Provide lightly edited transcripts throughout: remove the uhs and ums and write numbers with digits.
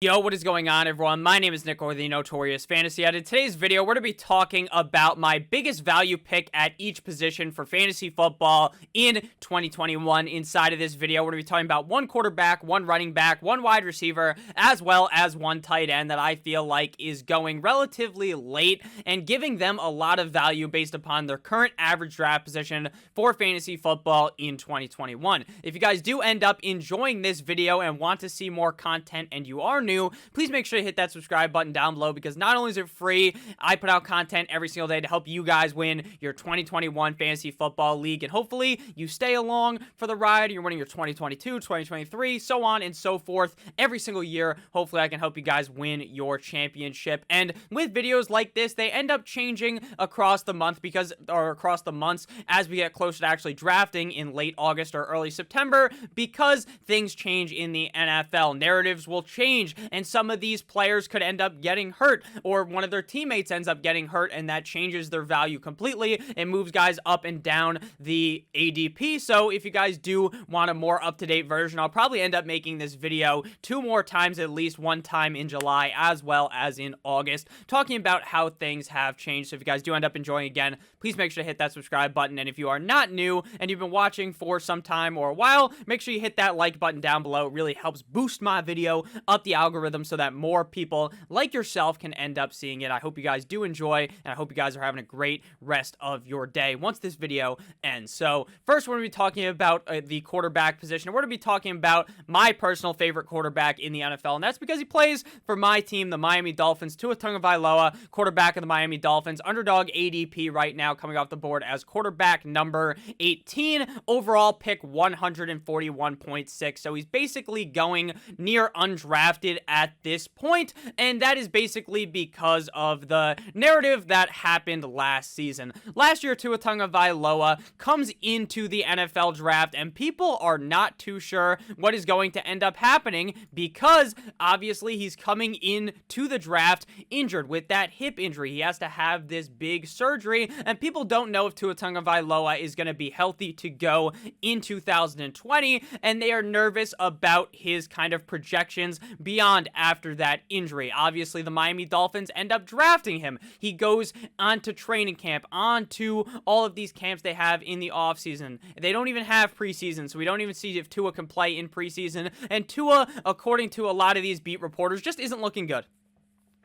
Yo, what is going on, everyone? My name is Nick, or the Notorious Fantasy. In today's video, we're going to be talking about my biggest value pick at each position for fantasy football in 2021. Inside of this video, we're going to be talking about one quarterback, one running back, one wide receiver, as well as one tight end that I feel like is going relatively late and giving them a lot of value based upon their current average draft position for fantasy football in 2021. If you guys do end up enjoying this video and want to see more content and you are new, please make sure to hit that subscribe button down below, because not only is it free, I put out content every single day to help you guys win your 2021 fantasy football league, and hopefully you stay along for the ride. You're winning your 2022, 2023, so on and so forth every single year. Hopefully I can help you guys win your championship. And with videos like this, they end up changing across the month across the months as we get closer to actually drafting in late August or early September, because things change in the NFL. Narratives will change, and some of these players could end up getting hurt, or one of their teammates ends up getting hurt, and that changes their value completely. It moves guys up and down the ADP. So if you guys do want a more up-to-date version, I'll probably end up making this video 2 more times, at least one time in July as well as in August, talking about how things have changed. So if you guys do end up enjoying, again, please make sure to hit that subscribe button. And if you are not new and you've been watching for some time or a while, make sure you hit that like button down below. It really helps boost my video up the algorithm so that more people like yourself can end up seeing it. I hope you guys do enjoy, and I hope you guys are having a great rest of your day once this video ends. So first, we're going to be talking about the quarterback position. We're going to be talking about my personal favorite quarterback in the NFL, and that's because he plays for my team, the Miami Dolphins. Tua Tagovailoa, quarterback of the Miami Dolphins, underdog ADP right now, coming off the board as quarterback number 18, overall pick 141.6. So he's basically going near undrafted at this point, and that is basically because of the narrative that happened last season. Last year, Tua Tagovailoa comes into the NFL draft, and people are not too sure what is going to end up happening, because obviously he's coming into the draft injured with that hip injury. He has to have this big surgery, and people don't know if Tua Tagovailoa is going to be healthy to go in 2020, and they are nervous about his kind of projections beyond after that injury. Obviously, the Miami Dolphins end up drafting him. He goes onto training camp, onto all of these camps they have in the offseason. They don't even have preseason, so we don't even see if Tua can play in preseason. And Tua, according to a lot of these beat reporters, just isn't looking good,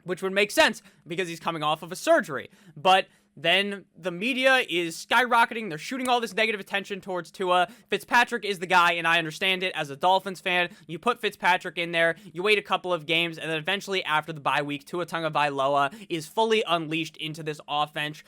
which would make sense because he's coming off of a surgery. But then the media is skyrocketing. They're shooting all this negative attention towards Tua. Fitzpatrick is the guy, and I understand it. As a Dolphins fan, you put Fitzpatrick in there, you wait a couple of games, and then eventually after the bye week, Tua Tagovailoa is fully unleashed into this offense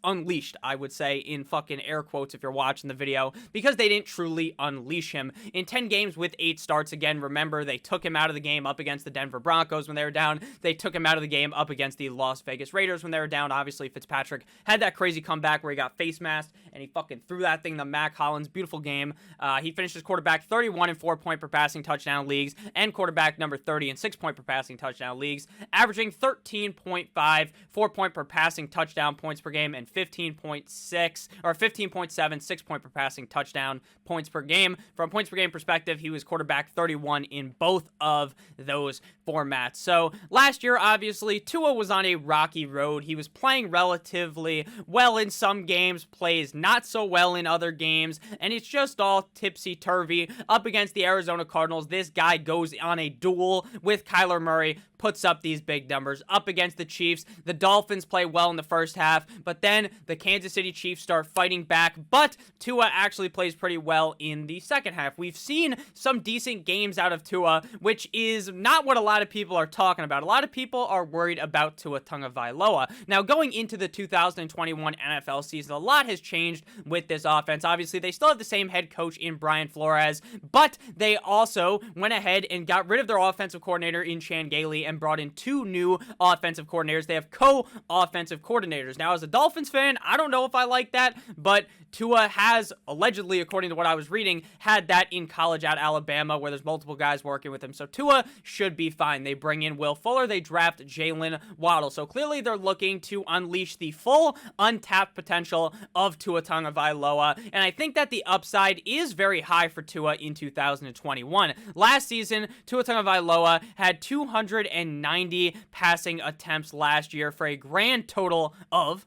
unleashed, I would say, in fucking air quotes if you're watching the video, because they didn't truly unleash him. In 10 games with 8 starts, again, remember, they took him out of the game up against the Denver Broncos when they were down. They took him out of the game up against the Las Vegas Raiders when they were down. Obviously, Fitzpatrick had that crazy comeback where he got face masked, and he fucking threw that thing to Mac Hollins. Beautiful game. He finished as quarterback 31 in 4-point per passing touchdown leagues, and quarterback number 30 in 6-point per passing touchdown leagues, averaging 13.5 4-point per passing touchdown points per game, and 15.6 or 15.7 6-point per passing touchdown points per game. From a points per game perspective, he was quarterback 31 in both of those formats. So last year, obviously, Tua was on a rocky road. He was playing relatively well in some games, plays not so well in other games, and it's just all tipsy-turvy. Up against the Arizona Cardinals, this guy goes on a duel with Kyler Murray, puts up these big numbers. Up against the Chiefs, the Dolphins play well in the first half, but then the Kansas City Chiefs start fighting back, but Tua actually plays pretty well in the second half. We've seen some decent games out of Tua, which is not what a lot of people are talking about. A lot of people are worried about Tua Tagovailoa. Now, going into the 2021 NFL season, a lot has changed with this offense. Obviously, they still have the same head coach in Brian Flores, but they also went ahead and got rid of their offensive coordinator in Chan Gailey and brought in 2 new offensive coordinators. They have co-offensive coordinators. Now, as a Dolphins fan, I don't know if I like that, but Tua has allegedly, according to what I was reading, had that in college at Alabama where there's multiple guys working with him. So Tua should be fine. They bring in Will Fuller. They draft Jalen Waddle. So clearly they're looking to unleash the full untapped potential of Tua Tagovailoa. And I think that the upside is very high for Tua in 2021. Last season, Tua Tagovailoa had 290 passing attempts last year for a grand total of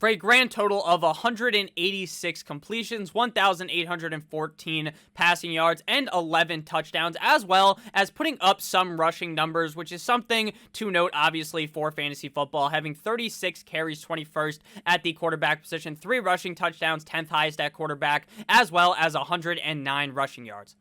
186 completions, 1,814 passing yards, and 11 touchdowns, as well as putting up some rushing numbers, which is something to note, obviously, for fantasy football, having 36 carries, 21st at the quarterback position, 3 rushing touchdowns, 10th highest at quarterback, as well as 109 rushing yards.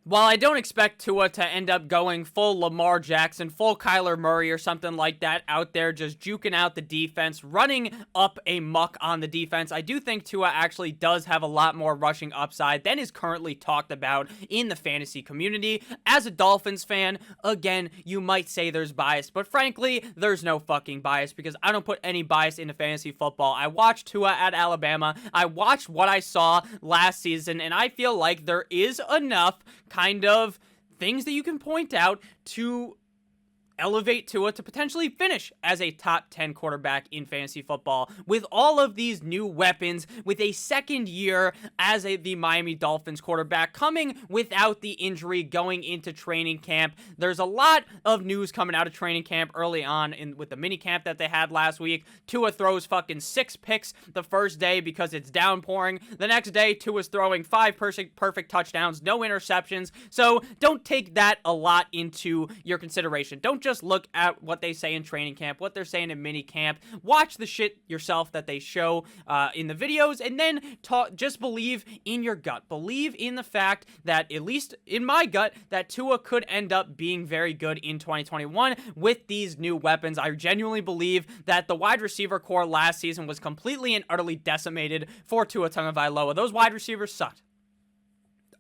While I don't expect Tua to end up going full Lamar Jackson, full Kyler Murray or something like that out there, just juking out the defense, running up a muck on the defense, I do think Tua actually does have a lot more rushing upside than is currently talked about in the fantasy community. As a Dolphins fan, again, you might say there's bias, but frankly, there's no fucking bias because I don't put any bias into fantasy football. I watched Tua at Alabama. I watched what I saw last season, and I feel like there is enough kind of things that you can point out to elevate Tua to potentially finish as a top 10 quarterback in fantasy football. With all of these new weapons, with a second year as the Miami Dolphins quarterback, coming without the injury going into training camp, there's a lot of news coming out of training camp early on with the mini camp that they had last week. Tua throws fucking 6 picks the first day because it's downpouring. The next day, Tua's throwing 5 perfect touchdowns, no interceptions. So don't take that a lot into your consideration. Don't just look at what they say in training camp, what they're saying in mini camp. Watch the shit yourself that they show in the videos, and then just believe in your gut. Believe in the fact that, at least in my gut, that Tua could end up being very good in 2021 with these new weapons. I genuinely believe that the wide receiver core last season was completely and utterly decimated for Tua Tagovailoa. Those wide receivers sucked.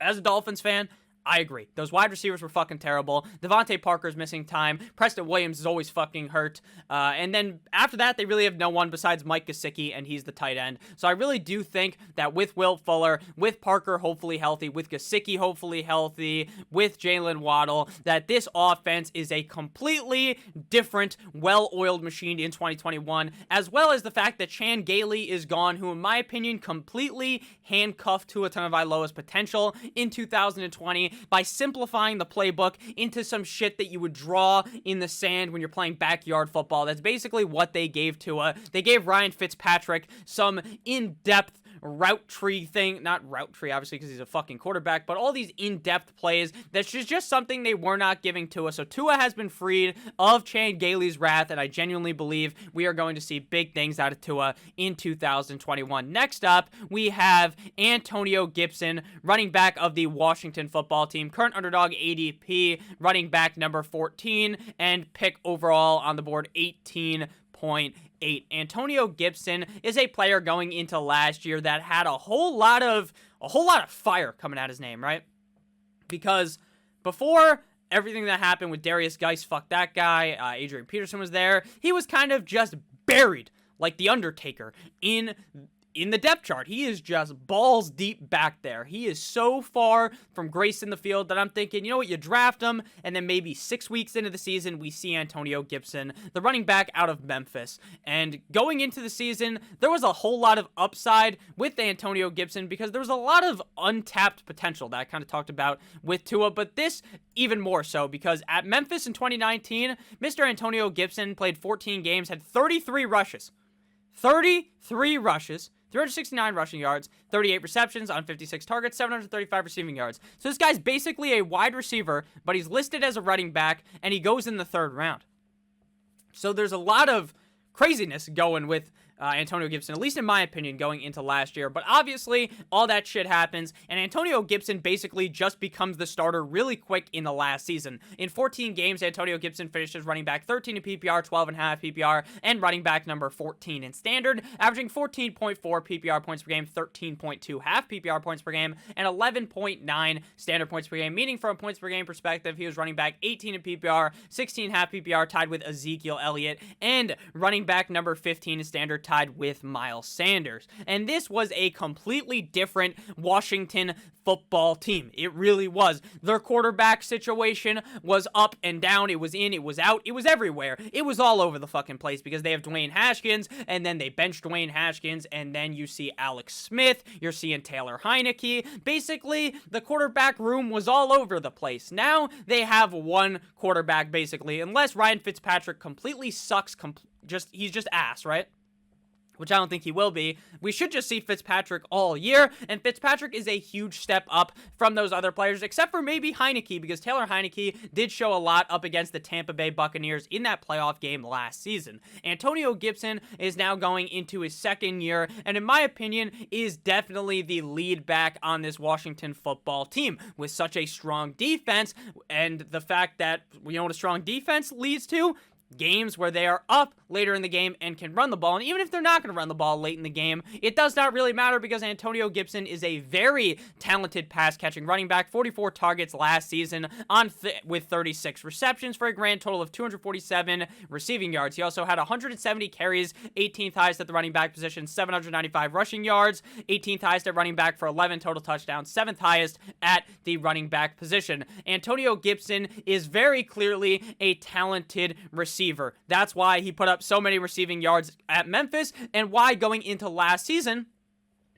As a Dolphins fan, I agree. Those wide receivers were fucking terrible. Devontae Parker's missing time. Preston Williams is always fucking hurt. And then after that, they really have no one besides Mike Gesicki, and he's the tight end. So I really do think that with Will Fuller, with Parker hopefully healthy, with Gesicki hopefully healthy, with Jalen Waddle, that this offense is a completely different, well-oiled machine in 2021, as well as the fact that Chan Gailey is gone, who in my opinion completely handcuffed Tua Tagovailoa's potential in 2020 by simplifying the playbook into some shit that you would draw in the sand when you're playing backyard football. That's basically what they gave Tua. They gave Ryan Fitzpatrick some in-depth route tree thing, not route tree obviously because he's a fucking quarterback, but all these in-depth plays, that's just something they were not giving Tua. So Tua has been freed of Chan Gailey's wrath, and I genuinely believe we are going to see big things out of Tua in 2021. Next up, we have Antonio Gibson, running back of the Washington football team, current underdog ADP, running back number 14, and pick overall on the board 18.8. Antonio Gibson is a player going into last year that had a whole lot of fire coming out his name, right? Because before everything that happened with Darius Geis, fuck that guy, Adrian Peterson was there, he was kind of just buried like the Undertaker in the depth chart. He is just balls deep back there. He is so far from grace in the field that I'm thinking, you know what, you draft him, and then maybe 6 weeks into the season, we see Antonio Gibson, the running back out of Memphis. And going into the season, there was a whole lot of upside with Antonio Gibson because there was a lot of untapped potential that I kind of talked about with Tua, but this even more so because at Memphis in 2019, Mr. Antonio Gibson played 14 games, had 33 rushes. 33 rushes. 369 rushing yards, 38 receptions on 56 targets, 735 receiving yards. So this guy's basically a wide receiver, but he's listed as a running back, and he goes in the 3rd round. So there's a lot of craziness going with Antonio Gibson, at least in my opinion, going into last year. But obviously, all that shit happens, and Antonio Gibson basically just becomes the starter really quick in the last season. In 14 games, Antonio Gibson finished as running back 13 in PPR, 12.5 PPR, and running back number 14 in standard, averaging 14.4 PPR points per game, 13.2 half PPR points per game, and 11.9 standard points per game, meaning from a points per game perspective, he was running back 18 in PPR, 16 half PPR, tied with Ezekiel Elliott, and running back number 15 in standard, tied with Miles Sanders. And this was a completely different Washington football team. It really was. Their quarterback situation was up and down. It was in, it was out, it was everywhere. It was all over the fucking place because they have Dwayne Haskins, and then they bench Dwayne Haskins, and then you see Alex Smith, you're seeing Taylor Heineke. Basically, the quarterback room was all over the place. Now they have one quarterback, basically, unless Ryan Fitzpatrick completely sucks, he's just ass, right? Which I don't think he will be. We should just see Fitzpatrick all year, and Fitzpatrick is a huge step up from those other players, except for maybe Heineke, because Taylor Heineke did show a lot up against the Tampa Bay Buccaneers in that playoff game last season. Antonio Gibson is now going into his second year, and in my opinion, is definitely the lead back on this Washington football team, with such a strong defense, and the fact that, you know what a strong defense leads to? Games where they are up later in the game and can run the ball. And even if they're not going to run the ball late in the game, it does not really matter because Antonio Gibson is a very talented pass-catching running back. 44 targets last season with 36 receptions for a grand total of 247 receiving yards. He also had 170 carries, 18th highest at the running back position, 795 rushing yards, 18th highest at running back for 11 total touchdowns, 7th highest at the running back position. Antonio Gibson is very clearly a talented receiver. That's why he put up so many receiving yards at Memphis, and why going into last season,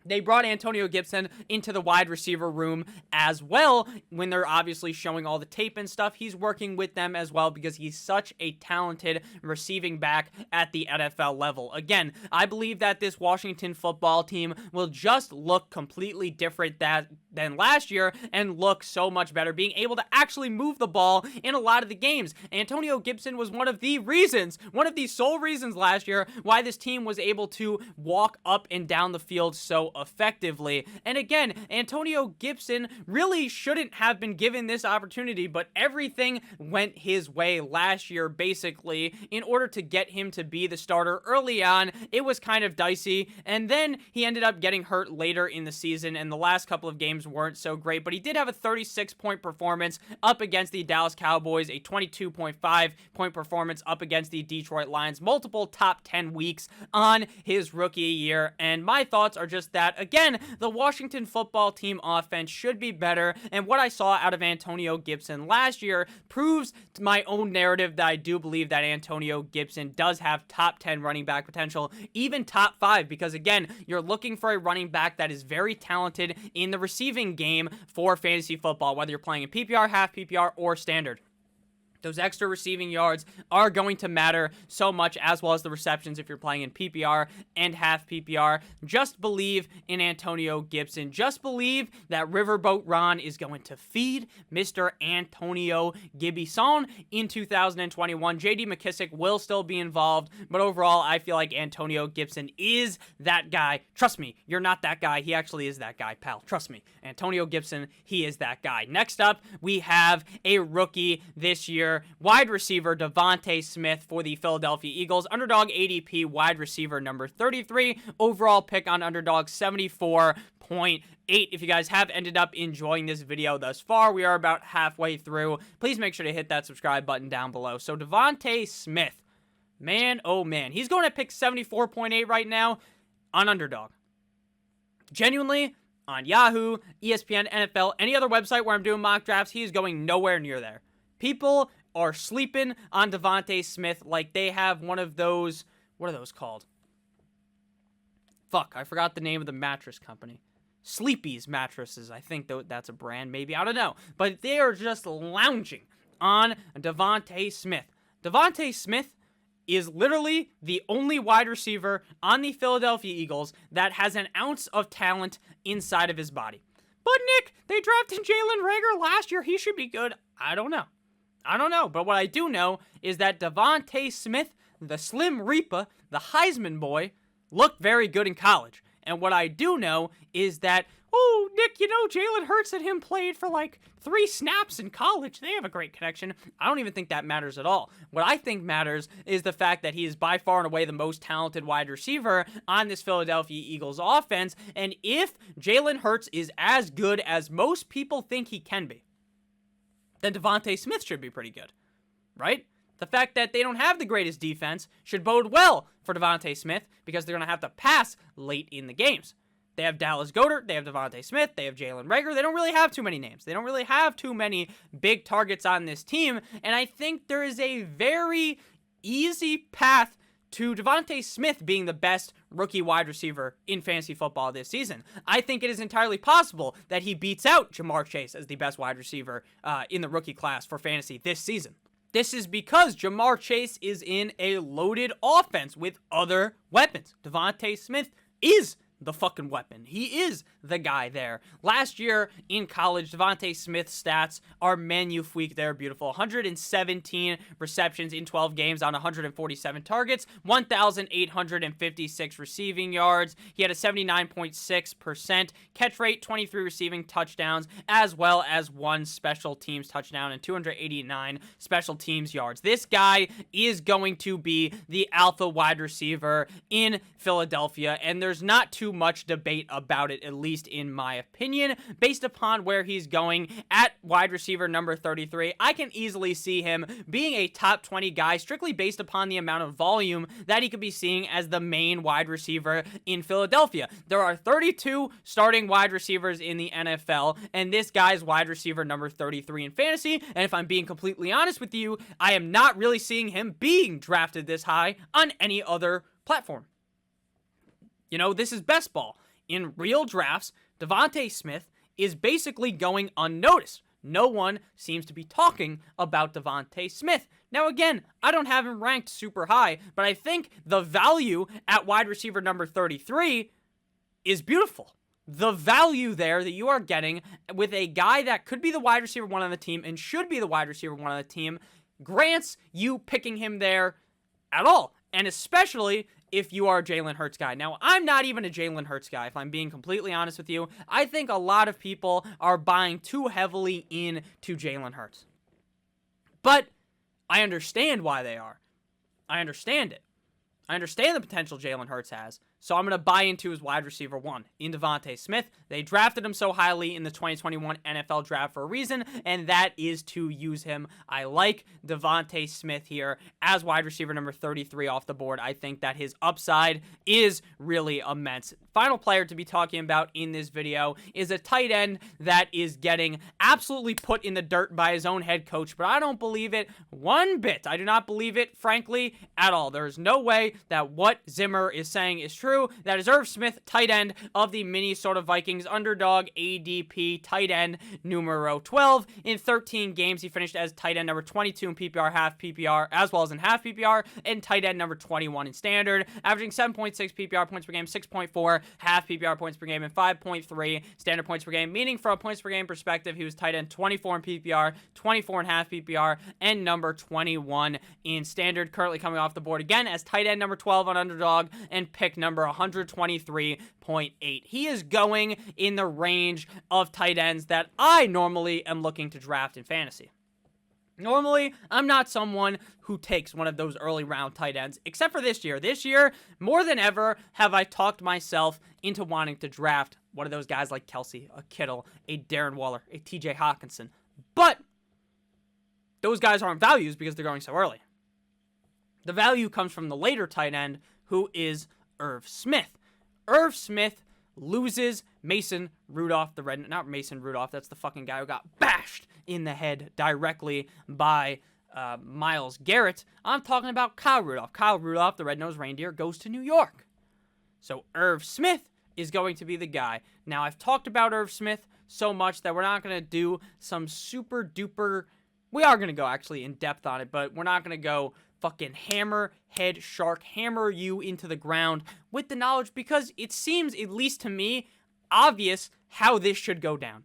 they brought Antonio Gibson into the wide receiver room as well when they're obviously showing all the tape and stuff. He's working with them as well because he's such a talented receiving back at the NFL level. Again, I believe that this Washington football team will just look completely different than last year and look so much better, being able to actually move the ball in a lot of the games. Antonio Gibson was one of the sole reasons last year why this team was able to walk up and down the field so effectively. And again, Antonio Gibson really shouldn't have been given this opportunity, but everything went his way last year, basically, in order to get him to be the starter early on. It was kind of dicey, and then he ended up getting hurt later in the season, and the last couple of games weren't so great, but he did have a 36-point performance up against the Dallas Cowboys, a 22.5-point performance up against the Detroit Lions, multiple top 10 weeks on his rookie year, and my thoughts are just that, again, the Washington football team offense should be better, and what I saw out of Antonio Gibson last year proves my own narrative that I do believe that Antonio Gibson does have top 10 running back potential, even top 5, because again, you're looking for a running back that is very talented in the receiving game for fantasy football, whether you're playing in PPR, half PPR, or standard. Those extra receiving yards are going to matter so much, as well as the receptions if you're playing in PPR and half PPR. Just believe in Antonio Gibson. Just believe that Riverboat Ron is going to feed Mr. Antonio Gibson in 2021. J.D. McKissick will still be involved, but overall, I feel like Antonio Gibson is that guy. Trust me, you're not that guy. He actually is that guy, pal. Trust me. Antonio Gibson, he is that guy. Next up, we have a rookie this year, wide receiver Devontae Smith for the Philadelphia Eagles. Underdog ADP wide receiver number 33. Overall pick on Underdog 74.8. If you guys have ended up enjoying this video thus far, we are about halfway through. Please make sure to hit that subscribe button down below. So Devontae Smith, man, oh man, he's going to pick 74.8 right now on Underdog. Genuinely, on Yahoo, ESPN, NFL, any other website where I'm doing mock drafts, he is going nowhere near there. People are sleeping on Devontae Smith like they have one of those, what are those called? Fuck, I forgot the name of the mattress company. Sleepy's mattresses, I think that's a brand, maybe, I don't know. But they are just lounging on Devontae Smith. Devontae Smith is literally the only wide receiver on the Philadelphia Eagles that has an ounce of talent inside of his body. But Nick, they drafted Jalen Reagor last year. He should be good. I don't know. But what I do know is that Devontae Smith, the Slim Reaper, the Heisman boy, looked very good in college. And what I do know is that, oh, Nick, Jalen Hurts and him played for like 3 snaps in college. They have a great connection. I don't even think that matters at all. What I think matters is the fact that he is by far and away the most talented wide receiver on this Philadelphia Eagles offense. And if Jalen Hurts is as good as most people think he can be, then DeVonta Smith should be pretty good, right? The fact that they don't have the greatest defense should bode well for DeVonta Smith because they're going to have to pass late in the games. They have Dallas Goedert, they have DeVonta Smith, they have Jalen Reagor. They don't really have too many names. They don't really have too many big targets on this team, and I think there is a very easy path to DeVonta Smith being the best rookie wide receiver in fantasy football this season. I think it is entirely possible that he beats out Ja'Marr Chase as the best wide receiver in the rookie class for fantasy this season. This is because Ja'Marr Chase is in a loaded offense with other weapons. DeVonta Smith is the fucking weapon. He is the guy there. Last year in college, DeVonta Smith's stats are magnifique. They're beautiful. 117 receptions in 12 games on 147 targets, 1,856 receiving yards. He had a 79.6% catch rate, 23 receiving touchdowns, as well as 1 special teams touchdown and 289 special teams yards. This guy is going to be the alpha wide receiver in Philadelphia, and there's not too much debate about it, at least in my opinion. Based upon where he's going at wide receiver number 33, I can easily see him being a top 20 guy strictly based upon the amount of volume that he could be seeing as the main wide receiver in Philadelphia. There are 32 starting wide receivers in the NFL, and this guy's wide receiver number 33 in fantasy, and if I'm being completely honest with you, I am not really seeing him being drafted this high on any other platform. This is best ball. In real drafts, DeVonta Smith is basically going unnoticed. No one seems to be talking about DeVonta Smith. Now, again, I don't have him ranked super high, but I think the value at wide receiver number 33 is beautiful. The value there that you are getting with a guy that could be the wide receiver 1 on the team and should be the wide receiver 1 on the team grants you picking him there at all. And especially if you are a Jalen Hurts guy. Now, I'm not even a Jalen Hurts guy, if I'm being completely honest with you. I think a lot of people are buying too heavily into Jalen Hurts. But I understand why they are. I understand it. I understand the potential Jalen Hurts has. So I'm going to buy into his wide receiver 1 in DeVonta Smith. They drafted him so highly in the 2021 NFL draft for a reason, and that is to use him. I like DeVonta Smith here as wide receiver number 33 off the board. I think that his upside is really immense. Final player to be talking about in this video is a tight end that is getting absolutely put in the dirt by his own head coach, but I don't believe it one bit. I do not believe it, frankly, at all. There is no way that what Zimmer is saying is true. That is Irv Smith, tight end of the Minnesota Vikings, underdog ADP tight end numero 12. In 13 games, he finished as tight end number 22 in PPR, half PPR, as well as in half PPR, and tight end number 21 in standard, averaging 7.6 PPR points per game, 6.4 half PPR points per game, and 5.3 standard points per game, meaning from a points per game perspective, he was tight end 24 in PPR, 24 in half PPR, and number 21 in standard, currently coming off the board again as tight end number 12 on underdog, and pick number 123.8. He is going in the range of tight ends that I normally am looking to draft in fantasy. Normally, I'm not someone who takes one of those early round tight ends, except for this year. This year, more than ever, have I talked myself into wanting to draft one of those guys like Kelsey, a Kittle, a Darren Waller, a TJ Hawkinson. But those guys aren't values because they're going so early. The value comes from the later tight end, who is Irv Smith. Irv Smith loses Mason Rudolph, not Mason Rudolph, that's the fucking guy who got bashed in the head directly by Myles Garrett. I'm talking about Kyle Rudolph. Kyle Rudolph, the red-nosed reindeer, goes to New York. So Irv Smith is going to be the guy. Now, I've talked about Irv Smith so much that we're not going to do some super duper... We are going to go actually in depth on it, but we're not going to go fucking hammer you into the ground with the knowledge, because it seems, at least to me, obvious how this should go down.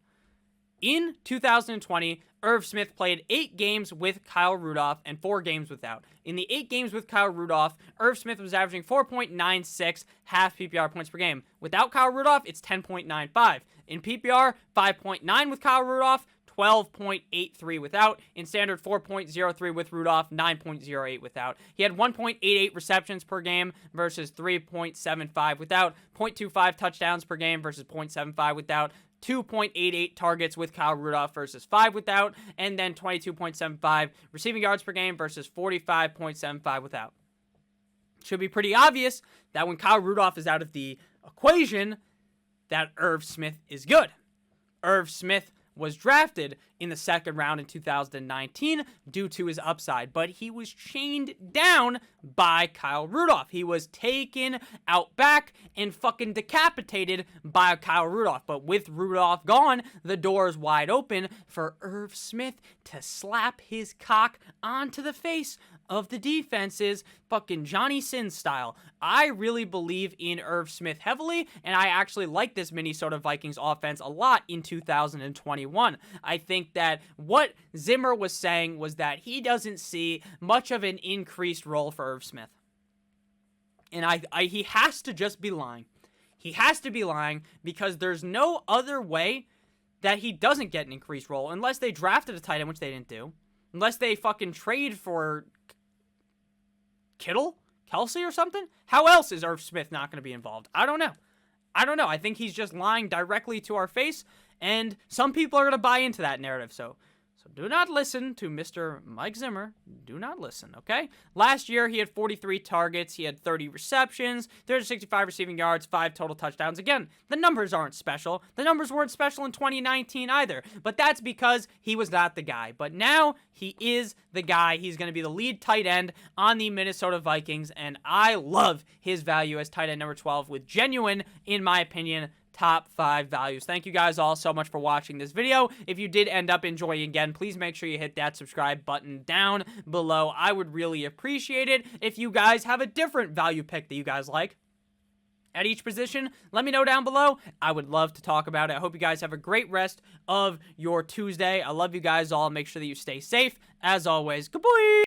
In 2020, Irv Smith played 8 games with Kyle Rudolph and 4 games without. In the 8 games with Kyle Rudolph, Irv Smith was averaging 4.96 half PPR points per game. Without Kyle Rudolph, it's 10.95. In PPR, 5.9 with Kyle Rudolph, 12.83 without. In standard, 4.03 with Rudolph, 9.08 without. He had 1.88 receptions per game versus 3.75 without. 0.25 touchdowns per game versus 0.75 without. 2.88 targets with Kyle Rudolph versus 5 without, and then 22.75 receiving yards per game versus 45.75 without. Should be pretty obvious that when Kyle Rudolph is out of the equation, that Irv Smith is good. Irv Smith was drafted in the second round in 2019 due to his upside, but he was chained down by Kyle Rudolph. He was taken out back and fucking decapitated by Kyle Rudolph. But with Rudolph gone, the door is wide open for Irv Smith to slap his cock onto the face of the defenses, fucking Johnny Sins style. I really believe in Irv Smith heavily, and I actually like this Minnesota Vikings offense a lot in 2021. I think that what Zimmer was saying was that he doesn't see much of an increased role for Irv Smith. And he has to just be lying. He has to be lying because there's no other way that he doesn't get an increased role unless they drafted a tight end, which they didn't do. Unless they fucking trade for Kelsey or something? How else is Irv Smith not going to be involved? I don't know. I think he's just lying directly to our face, and some people are going to buy into that narrative. So do not listen to Mr. Mike Zimmer. Do not listen, okay? Last year, he had 43 targets. He had 30 receptions, 365 receiving yards, 5 total touchdowns. Again, the numbers aren't special. The numbers weren't special in 2019 either, but that's because he was not the guy. But now, he is the guy. He's going to be the lead tight end on the Minnesota Vikings, and I love his value as tight end number 12 with genuine, in my opinion, top 5 values. Thank you guys all so much for watching this video. If you did end up enjoying again, please make sure you hit that subscribe button down below. I would really appreciate it. If you guys have a different value pick that you guys like at each position, let me know down below. I would love to talk about it. I hope you guys have a great rest of your Tuesday. I love you guys all. Make sure that you stay safe. As always, goodbye.